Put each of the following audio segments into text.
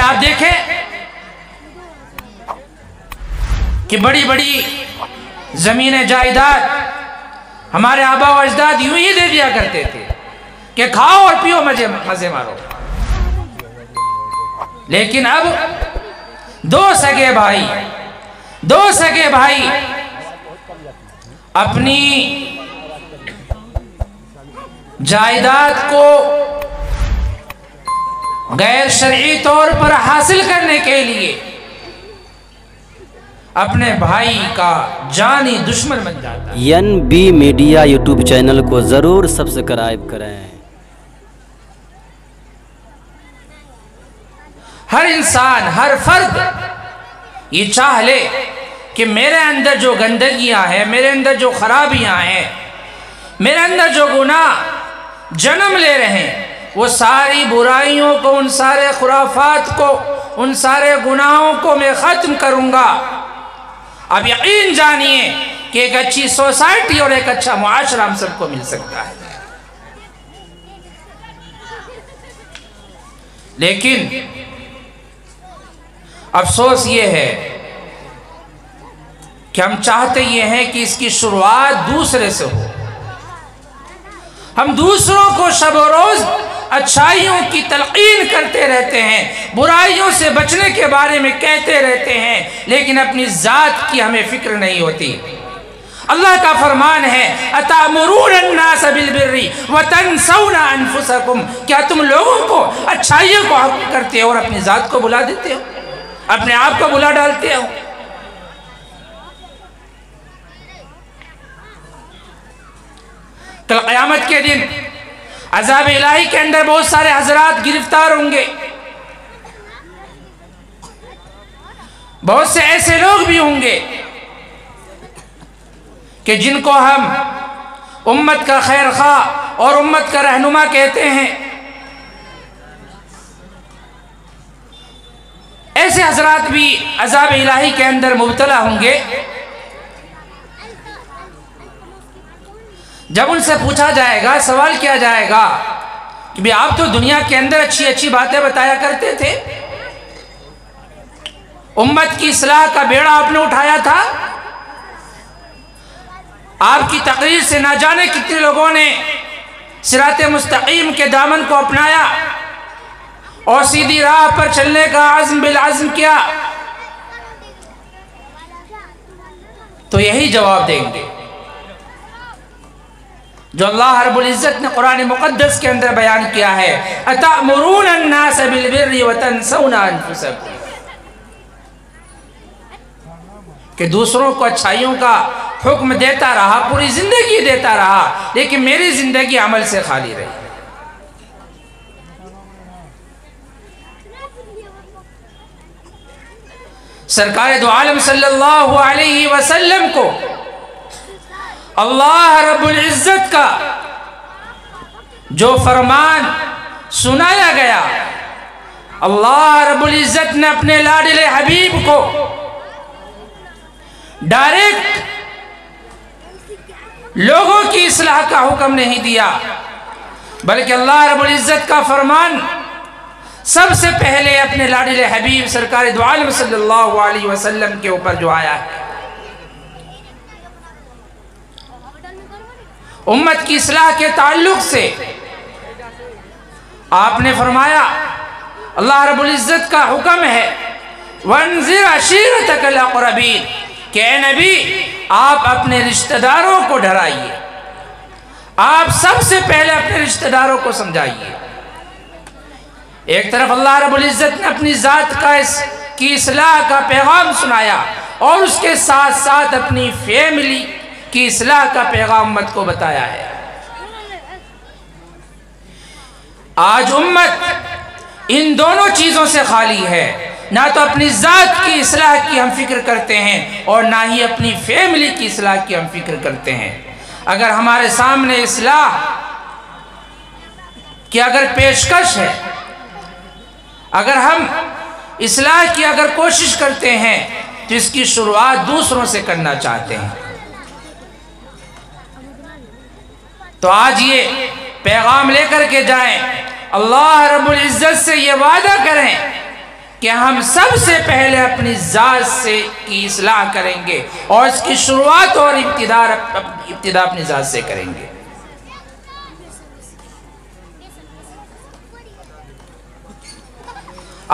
آپ دیکھیں کہ بڑی بڑی زمینیں جائیداد ہمارے آبا و اجداد یوں ہی دے دیا کرتے تھے کہ کھاؤ اور پیو مزے مارو، لیکن اب دو سگے بھائی اپنی جائیداد کو غیر شرعی طور پر حاصل کرنے کے لیے اپنے بھائی کا جانی دشمن بن جاتا ہے۔ NB میڈیا یوٹیوب چینل کو ضرور سبسکرائب کریں۔ ہر انسان، ہر فرد یہ چاہ لے کہ میرے اندر جو گندگیاں ہیں، میرے اندر جو خرابیاں ہیں، میرے اندر جو گناہ جنم لے رہے ہیں، وہ ساری برائیوں کو، ان سارے خرافات کو، ان سارے گناہوں کو میں ختم کروں گا۔ اب یقین جانیے کہ ایک اچھی سوسائٹی اور ایک اچھا معاشرہ ہم سب کو مل سکتا ہے، لیکن افسوس یہ ہے کہ ہم چاہتے یہ ہیں کہ اس کی شروعات دوسرے سے ہو۔ ہم دوسروں کو شب و روز اچھائیوں کی تلقین کرتے رہتے ہیں، برائیوں سے بچنے کے بارے میں کہتے رہتے ہیں، لیکن اپنی ذات کی ہمیں فکر نہیں ہوتی۔ اللہ کا فرمان ہے اَتَأْمُرُونَ النَّاسَ بِالْبِرِّ وَتَنْسَوْنَ أَنفُسَكُمْ، کیا تم لوگوں کو اچھائیوں کو حق کرتے ہو اور اپنی ذات کو بلا دیتے ہو، اپنے آپ کو بلا ڈالتے ہو؟ کل قیامت کے دن عذاب الہی کے اندر بہت سارے حضرات گرفتار ہوں گے، بہت سے ایسے لوگ بھی ہوں گے کہ جن کو ہم امت کا خیر خواہ اور امت کا رہنما کہتے ہیں، ایسے حضرات بھی عذاب الہی کے اندر مبتلا ہوں گے۔ جب ان سے پوچھا جائے گا، سوال کیا جائے گا کہ بھی آپ تو دنیا کے اندر اچھی اچھی باتیں بتایا کرتے تھے، امت کی اصلاح کا بیڑا آپ نے اٹھایا تھا، آپ کی تقریر سے نہ جانے کتنے لوگوں نے صراط مستقیم کے دامن کو اپنایا اور سیدھی راہ پر چلنے کا عزم بالعزم کیا، تو یہی جواب دیں گے جو اللہ رب العزت نے قرآن مقدس کے اندر بیان کیا ہے، اَتَأْمُرُونَ النَّاسَ بِالْبِرِّ وَتَنْسَوْنَ أَنفُسَكُمْ، کہ دوسروں کو اچھائیوں کا حکم دیتا رہا، پوری زندگی دیتا رہا، لیکن میری زندگی عمل سے خالی رہی۔ سرکار دو عالم صلی اللہ علیہ وسلم کو اللہ رب العزت کا جو فرمان سنایا گیا، اللہ رب العزت نے اپنے لاڈلے حبیب کو ڈائریکٹ لوگوں کی اصلاح کا حکم نہیں دیا، بلکہ اللہ رب العزت کا فرمان سب سے پہلے اپنے لاڈلے حبیب سرکار دو عالم صلی اللہ علیہ وسلم کے اوپر جو آیا ہے، امت کی اصلاح کے تعلق سے آپ نے فرمایا، اللہ رب العزت کا حکم ہے وَانذِرْ عَشِيرَتَكَ الْأَقْرَبِينَ، کہ اے نبی آپ اپنے رشتہ داروں کو ڈرائیے، آپ سب سے پہلے اپنے رشتہ داروں کو سمجھائیے۔ ایک طرف اللہ رب العزت نے اپنی ذات کی اصلاح کا پیغام سنایا اور اس کے ساتھ ساتھ اپنی فیملی کی اصلاح کا پیغام امت کو بتایا ہے۔ آج امت ان دونوں چیزوں سے خالی ہے، نہ تو اپنی ذات کی اصلاح کی ہم فکر کرتے ہیں اور نہ ہی اپنی فیملی کی اصلاح کی ہم فکر کرتے ہیں۔ اگر ہمارے سامنے اصلاح کی اگر پیشکش ہے، اگر ہم اصلاح کی اگر کوشش کرتے ہیں تو اس کی شروعات دوسروں سے کرنا چاہتے ہیں، تو آج یہ پیغام لے کر کے جائیں، اللہ رب العزت سے یہ وعدہ کریں کہ ہم سب سے پہلے اپنی ذات سے کی اصلاح کریں گے اور اس کی شروعات اور ابتدا اپنی ذات سے کریں گے۔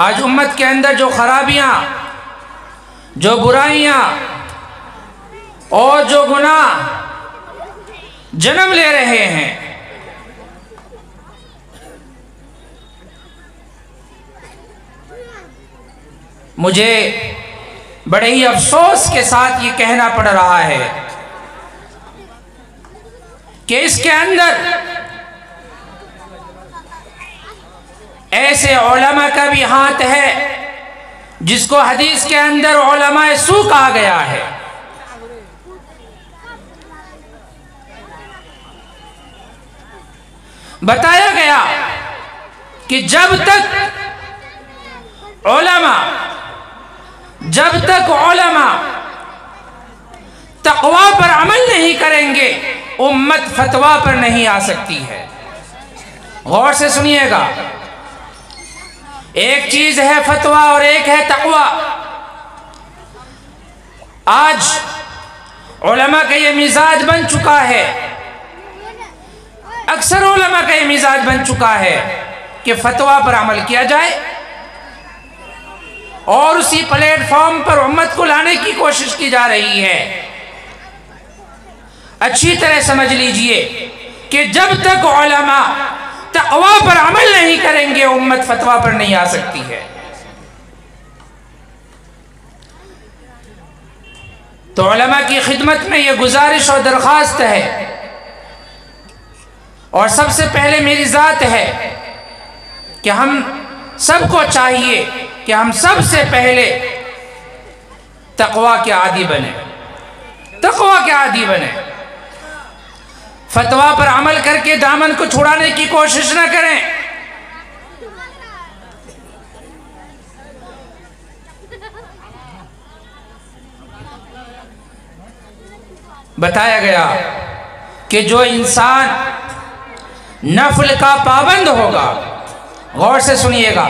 آج امت کے اندر جو خرابیاں، جو برائیاں اور جو گناہ جنم لے رہے ہیں، مجھے بڑے ہی افسوس کے ساتھ یہ کہنا پڑ رہا ہے کہ اس کے اندر ایسے علماء کا بھی ہاتھ ہے جس کو حدیث کے اندر علماء سو کہا گیا ہے۔ بتایا گیا کہ جب تک علماء تقوی پر عمل نہیں کریں گے، امت فتویٰ پر نہیں آ سکتی ہے۔ غور سے سنیے گا، ایک چیز ہے فتویٰ اور ایک ہے تقوی۔ آج علماء کا یہ مزاج بن چکا ہے، اکثر علماء کا یہ مزاج بن چکا ہے کہ فتویٰ پر عمل کیا جائے اور اسی پلیٹ فارم پر امت کو لانے کی کوشش کی جا رہی ہے۔ اچھی طرح سمجھ لیجئے کہ جب تک علماء تقوی پر عمل نہیں کریں گے، امت فتویٰ پر نہیں آ سکتی ہے۔ تو علماء کی خدمت میں یہ گزارش اور درخواست ہے، اور سب سے پہلے میری ذات ہے کہ ہم سب کو چاہیے کہ ہم سب سے پہلے تقوی کے عادی بنیں، تقوی کے عادی بنیں۔ فتویٰ پر عمل کر کے دامن کو چھڑانے کی کوشش نہ کریں۔ بتایا گیا کہ جو انسان نفل کا پابند ہوگا، غور سے سنیے گا،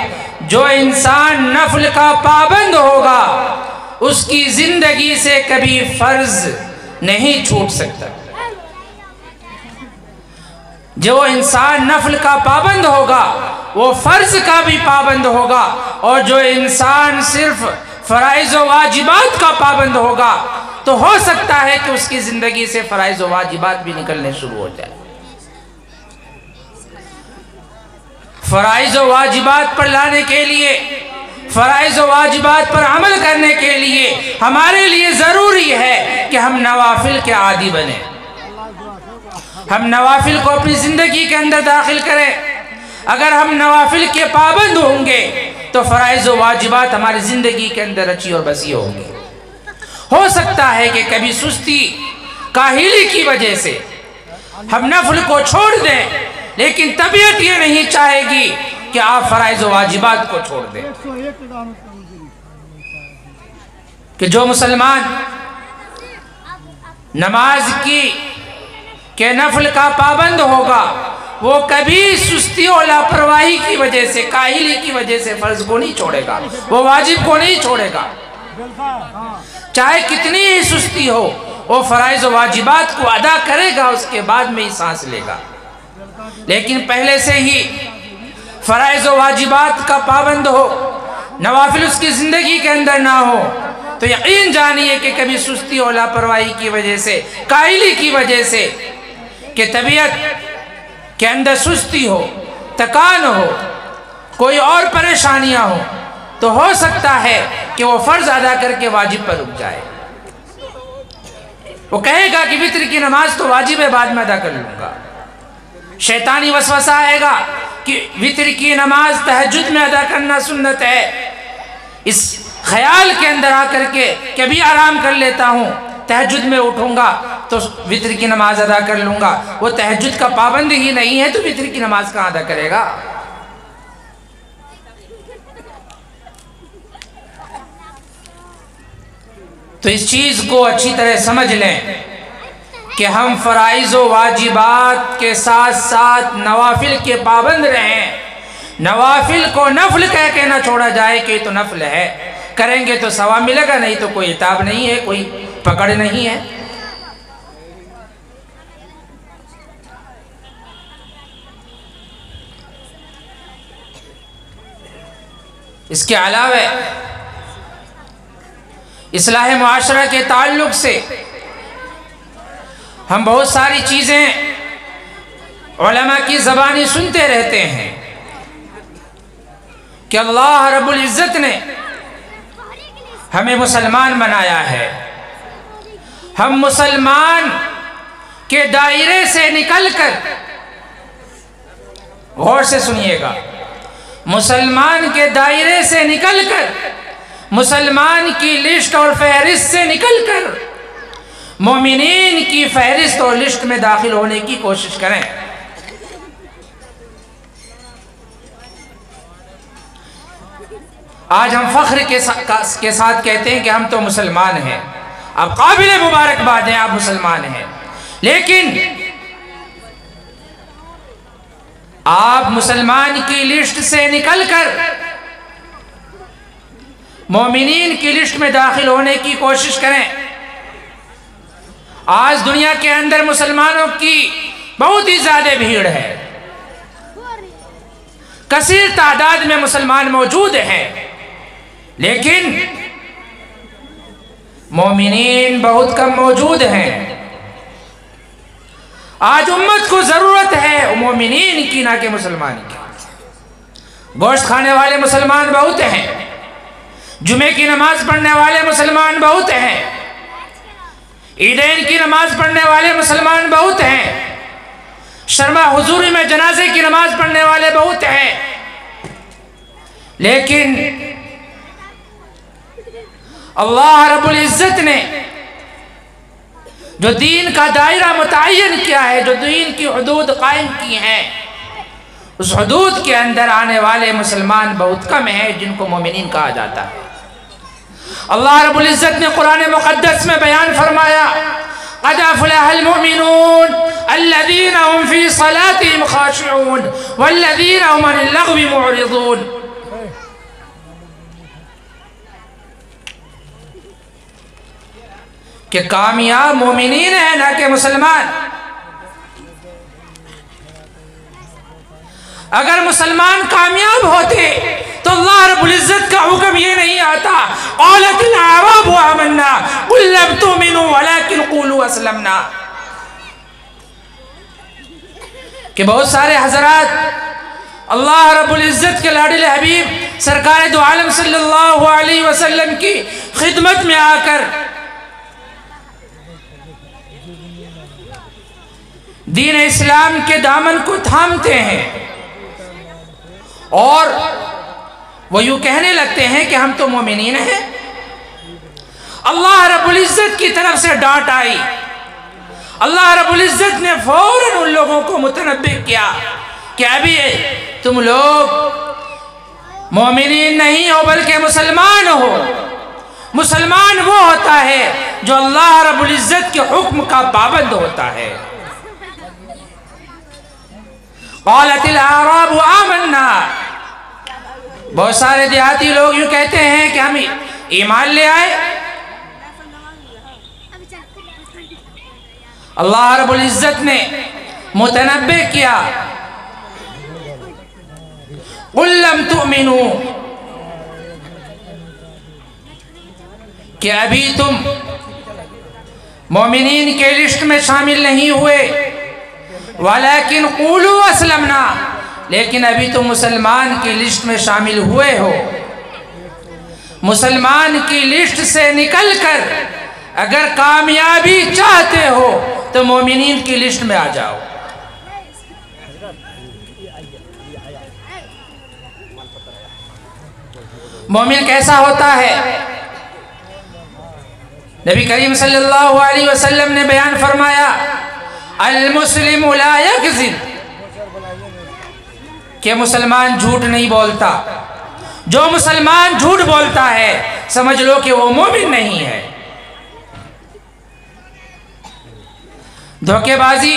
جو انسان نفل کا پابند ہوگا اس کی زندگی سے کبھی فرض نہیں چھوٹ سکتا۔ جو انسان نفل کا پابند ہوگا وہ فرض کا بھی پابند ہوگا، اور جو انسان صرف فرائض و واجبات کا پابند ہوگا تو ہو سکتا ہے کہ اس کی زندگی سے فرائض و واجبات بھی نکلنے شروع ہو جائے۔ فرائض و واجبات پر لانے کے لیے، فرائض و واجبات پر عمل کرنے کے لیے ہمارے لیے ضروری ہے کہ ہم نوافل کے عادی بنیں، ہم نوافل کو اپنی زندگی کے اندر داخل کریں۔ اگر ہم نوافل کے پابند ہوں گے تو فرائض و واجبات ہماری زندگی کے اندر اچھی اور بسی ہوں گی۔ ہو سکتا ہے کہ کبھی سستی، کاہلی کی وجہ سے ہم نفل کو چھوڑ دیں، لیکن طبیعت یہ نہیں چاہے گی کہ آپ فرائض و واجبات کو چھوڑ دیں۔ کہ جو مسلمان نماز کی کہ نفل کا پابند ہوگا وہ کبھی سستی اور لاپرواہی کی وجہ سے، کاہلی کی وجہ سے فرض کو نہیں چھوڑے گا، وہ واجب کو نہیں چھوڑے گا۔ چاہے کتنی ہی سستی ہو، وہ فرائض و واجبات کو ادا کرے گا، اس کے بعد میں ہی سانس لے گا۔ لیکن پہلے سے ہی فرائض و واجبات کا پابند ہو، نوافل اس کی زندگی کے اندر نہ ہو، تو یقین جانیے کہ کبھی سستی اور لاپرواہی کی وجہ سے، کاہلی کی وجہ سے، کہ طبیعت کے اندر سستی ہو، تکان ہو، کوئی اور پریشانیاں ہو، تو ہو سکتا ہے کہ وہ فرض ادا کر کے واجب پر رک جائے۔ وہ کہے گا کہ وتر کی نماز تو واجب ہے، بعد میں ادا کر لوں گا۔ شیطانی وسوسہ آئے گا کہ وتر کی نماز تہجد میں ادا کرنا سنت ہے، اس خیال کے اندر آ کر کے کہ ابھی آرام کر لیتا ہوں، تہجد میں اٹھوں گا تو وتر کی نماز ادا کر لوں گا۔ وہ تہجد کا پابند ہی نہیں ہے تو وتر کی نماز کہاں ادا کرے گا؟ تو اس چیز کو اچھی طرح سمجھ لیں کہ ہم فرائض و واجبات کے ساتھ ساتھ نوافل کے پابند رہیں۔ نوافل کو نفل کہہ کے نہ چھوڑا جائے کہ تو نفل ہے، کریں گے تو ثواب ملے گا، نہیں تو کوئی عتاب نہیں ہے، کوئی پکڑ نہیں ہے۔ اس کے علاوہ اصلاح معاشرہ کے تعلق سے ہم بہت ساری چیزیں علماء کی زبانی سنتے رہتے ہیں کہ اللہ رب العزت نے ہمیں مسلمان بنایا ہے، ہم مسلمان کے دائرے سے نکل کر، غور سے سنیے گا، مسلمان کے دائرے سے نکل کر، مسلمان کی لسٹ اور فہرست سے نکل کر مومنین کی فہرست اور لسٹ میں داخل ہونے کی کوشش کریں۔ آج ہم فخر کے ساتھ کہتے ہیں کہ ہم تو مسلمان ہیں، اب قابل مبارکباد ہیں، آپ مسلمان ہیں، لیکن آپ مسلمان کی لسٹ سے نکل کر مومنین کی لسٹ میں داخل ہونے کی کوشش کریں۔ آج دنیا کے اندر مسلمانوں کی بہت ہی زیادہ بھیڑ ہے، کثیر تعداد میں مسلمان موجود ہیں، لیکن مومنین بہت کم موجود ہیں۔ آج امت کو ضرورت ہے مومنین کی، نہ کہ مسلمان کی۔ گوشت کھانے والے مسلمان بہت ہیں، جمعے کی نماز پڑھنے والے مسلمان بہت ہیں، عیدین کی نماز پڑھنے والے مسلمان بہت ہیں، شرما حضوری میں جنازے کی نماز پڑھنے والے بہت ہیں، لیکن اللہ رب العزت نے جو دین کا دائرہ متعین کیا ہے، جو دین کی حدود قائم کی ہیں، اس حدود کے اندر آنے والے مسلمان بہت کم ہیں جن کو مومنین کہا جاتا ہے۔ اللہ رب العزت نے قرآن مقدس میں بیان فرمایا، قد افلح المؤمنون الذین هم فی صلاتهم خاشعون والذین هم عن اللغو معرضون۔ کہ کامیاب مومنین ہیں، نہ کہ مسلمان۔ اگر مسلمان کامیاب ہوتے تو اللہ رب العزت کا حکم یہ نہیں آتا، قالت الاعراب آمنا قل لم تؤمنوا ولكن قولوا اسلمنا، کہ بہت سارے حضرات اللہ رب العزت کے لاڈلے حبیب سرکار دو عالم صلی اللہ علیہ وسلم کی خدمت میں آ کر دین اسلام کے دامن کو تھامتے ہیں اور وہ یوں کہنے لگتے ہیں کہ ہم تو مومنین ہیں۔ اللہ رب العزت کی طرف سے ڈانٹ آئی، اللہ رب العزت نے فوراً ان لوگوں کو متنبہ کیا کہ ابھی تم لوگ مومنین نہیں ہو بلکہ مسلمان ہو۔ مسلمان وہ ہوتا ہے جو اللہ رب العزت کے حکم کا پابند ہوتا ہے۔ قالت الاعراب آمنا، بہت سارے دیہاتی لوگ یوں کہتے ہیں کہ ہم ایمان لے آئے۔ اللہ رب العزت نے متنبہ کیا، قل لم تؤمنوا، کہ ابھی تم مومنین کے لسٹ میں شامل نہیں ہوئے، ولیکن قولوا اسلمنا، لیکن ابھی تم مسلمان کی لسٹ میں شامل ہوئے ہو۔ مسلمان کی لسٹ سے نکل کر اگر کامیابی چاہتے ہو تو مومنین کی لسٹ میں آ جاؤ۔ مومن کیسا ہوتا ہے؟ نبی کریم صلی اللہ علیہ وسلم نے بیان فرمایا، المسلم لا یکذب، کہ مسلمان جھوٹ نہیں بولتا۔ جو مسلمان جھوٹ بولتا ہے سمجھ لو کہ وہ مومن نہیں ہے۔ دھوکے بازی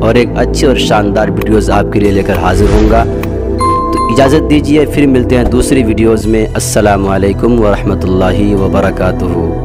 اور ایک اچھی اور شاندار ویڈیوز آپ کے لیے لے کر حاضر ہوں گا۔ تو اجازت دیجیے، پھر ملتے ہیں دوسری ویڈیوز میں۔ السلام علیکم ورحمۃ اللہ وبرکاتہ۔